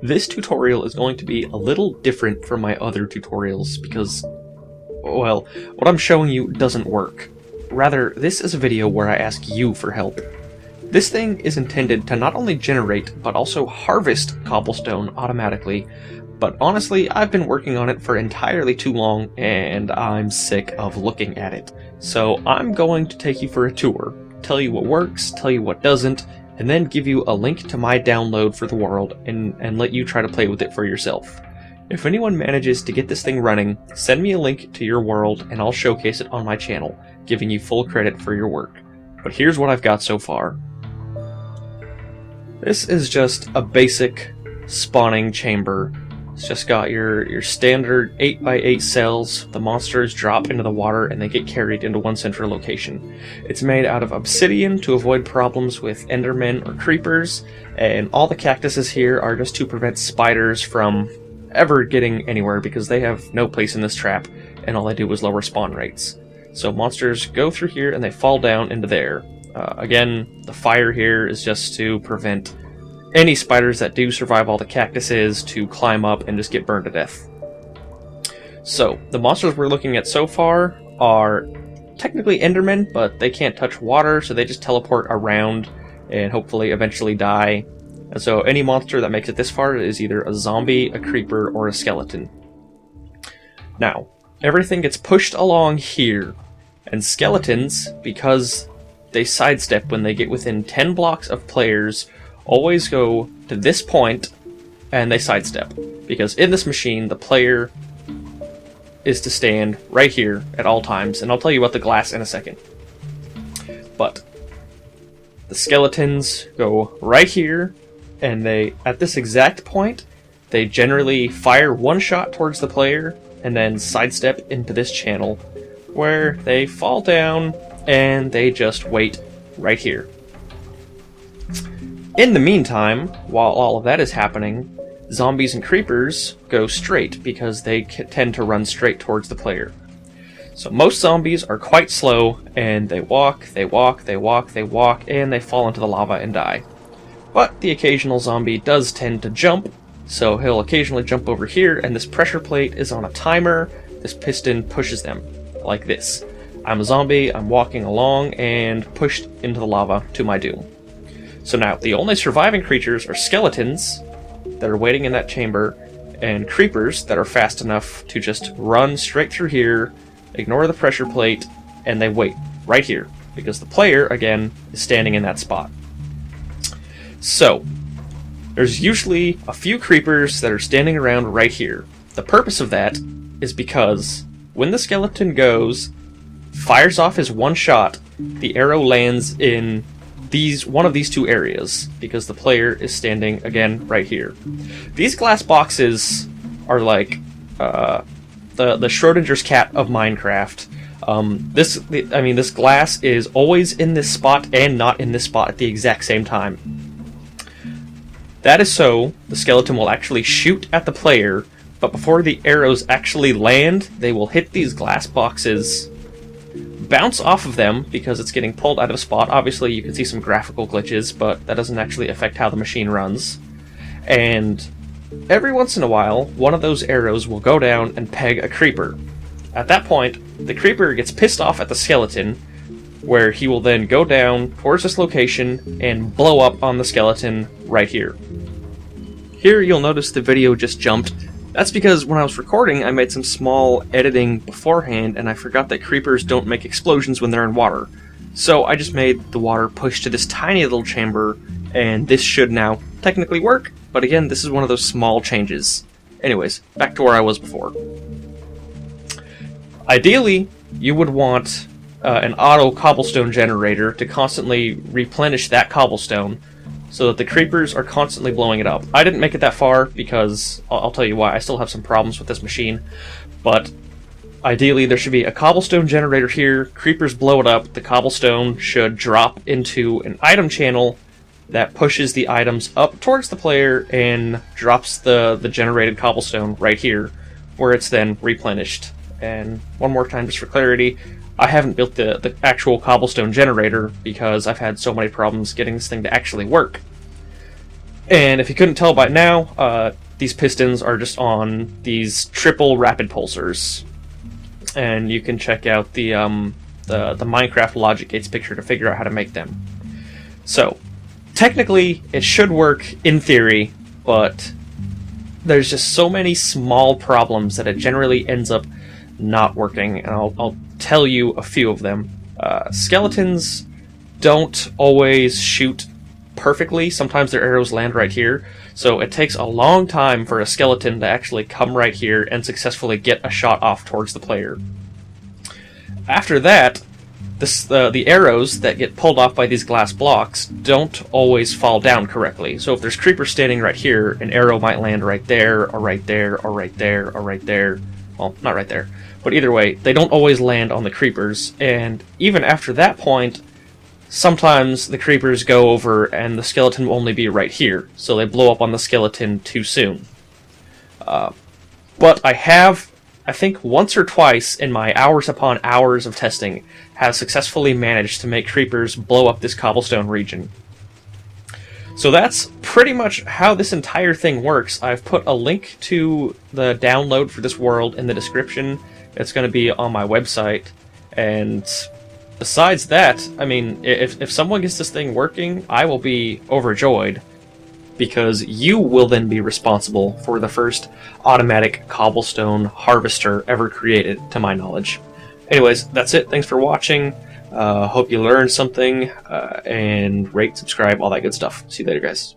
This tutorial is going to be a little different from my other tutorials because, well, what I'm showing you doesn't work. Rather, this is a video where I ask you for help. This thing is intended to not only generate, but also harvest cobblestone automatically, but honestly, I've been working on it for entirely too long, and I'm sick of looking at it. So I'm going to take you for a tour, tell you what works, tell you what doesn't, and then give you a link to my download for the world, and let you try to play with it for yourself. If anyone manages to get this thing running, send me a link to your world and I'll showcase it on my channel, giving you full credit for your work. But here's what I've got so far. This is just a basic spawning chamber. It's just got your standard 8x8 cells. The monsters drop into the water and they get carried into one central location. It's made out of obsidian to avoid problems with endermen or creepers, and all the cactuses here are just to prevent spiders from ever getting anywhere because they have no place in this trap and all they do is lower spawn rates. So monsters go through here and they fall down into there. Again, the fire here is just to prevent any spiders that do survive all the cactuses to climb up and just get burned to death. So, the monsters we're looking at so far are technically endermen, but they can't touch water, so they just teleport around and hopefully eventually die. And so any monster that makes it this far is either a zombie, a creeper, or a skeleton. Now, everything gets pushed along here, and skeletons, because they sidestep when they get within 10 blocks of players, always go to this point and they sidestep, because in this machine the player is to stand right here at all times, and I'll tell you about the glass in a second. But the skeletons go right here, and they, at this exact point, they generally fire one shot towards the player and then sidestep into this channel where they fall down and they just wait right here. In the meantime, while all of that is happening, zombies and creepers go straight because they tend to run straight towards the player. So most zombies are quite slow, and they walk, they walk, they walk, they walk, and they fall into the lava and die. But the occasional zombie does tend to jump, so he'll occasionally jump over here, and this pressure plate is on a timer. This piston pushes them, like this. I'm a zombie, I'm walking along, and pushed into the lava to my doom. So now, the only surviving creatures are skeletons that are waiting in that chamber, and creepers that are fast enough to just run straight through here, ignore the pressure plate, and they wait right here, because the player, again, is standing in that spot. So, there's usually a few creepers that are standing around right here. The purpose of that is because when the skeleton goes, fires off his one shot, the arrow lands in one of these two areas, because the player is standing again right here. These glass boxes are like the Schrodinger's cat of Minecraft. This glass is always in this spot and not in this spot at the exact same time. That is so the skeleton will actually shoot at the player, but before the arrows actually land, they will hit these glass boxes, bounce off of them because it's getting pulled out of a spot. Obviously you can see some graphical glitches, but that doesn't actually affect how the machine runs. And every once in a while, one of those arrows will go down and peg a creeper. At that point, the creeper gets pissed off at the skeleton, where he will then go down towards this location and blow up on the skeleton right here. Here you'll notice the video just jumped. That's because when I was recording, I made some small editing beforehand, and I forgot that creepers don't make explosions when they're in water. So I just made the water push to this tiny little chamber, and this should now technically work, but again, this is one of those small changes. Anyways, back to where I was before. Ideally, you would want an auto cobblestone generator to constantly replenish that cobblestone, so that the creepers are constantly blowing it up. I didn't make it that far because, I'll tell you why, I still have some problems with this machine, but ideally there should be a cobblestone generator here, creepers blow it up, the cobblestone should drop into an item channel that pushes the items up towards the player and drops the generated cobblestone right here, where it's then replenished. And one more time, just for clarity, I haven't built the actual cobblestone generator because I've had so many problems getting this thing to actually work. And if you couldn't tell by now, these pistons are just on these triple rapid pulsers. And you can check out the Minecraft logic gates picture to figure out how to make them. So, technically, it should work in theory, but there's just so many small problems that it generally ends up not working, and I'll tell you a few of them. Skeletons don't always shoot perfectly. Sometimes their arrows land right here, so it takes a long time for a skeleton to actually come right here and successfully get a shot off towards the player. After that, the arrows that get pulled off by these glass blocks don't always fall down correctly. So if there's creepers standing right here, an arrow might land right there, or right there, or right there, or right there. Well, not right there. But either way, they don't always land on the creepers, and even after that point, sometimes the creepers go over and the skeleton will only be right here, so they blow up on the skeleton too soon. But I think once or twice in my hours upon hours of testing, have successfully managed to make creepers blow up this cobblestone region. So that's pretty much how this entire thing works. I've put a link to the download for this world in the description. It's going to be on my website. And besides that, I mean, if someone gets this thing working, I will be overjoyed, because you will then be responsible for the first automatic cobblestone harvester ever created, to my knowledge. Anyways, that's it. Thanks for watching. Hope you learned something, and rate, subscribe, all that good stuff. See you later, guys.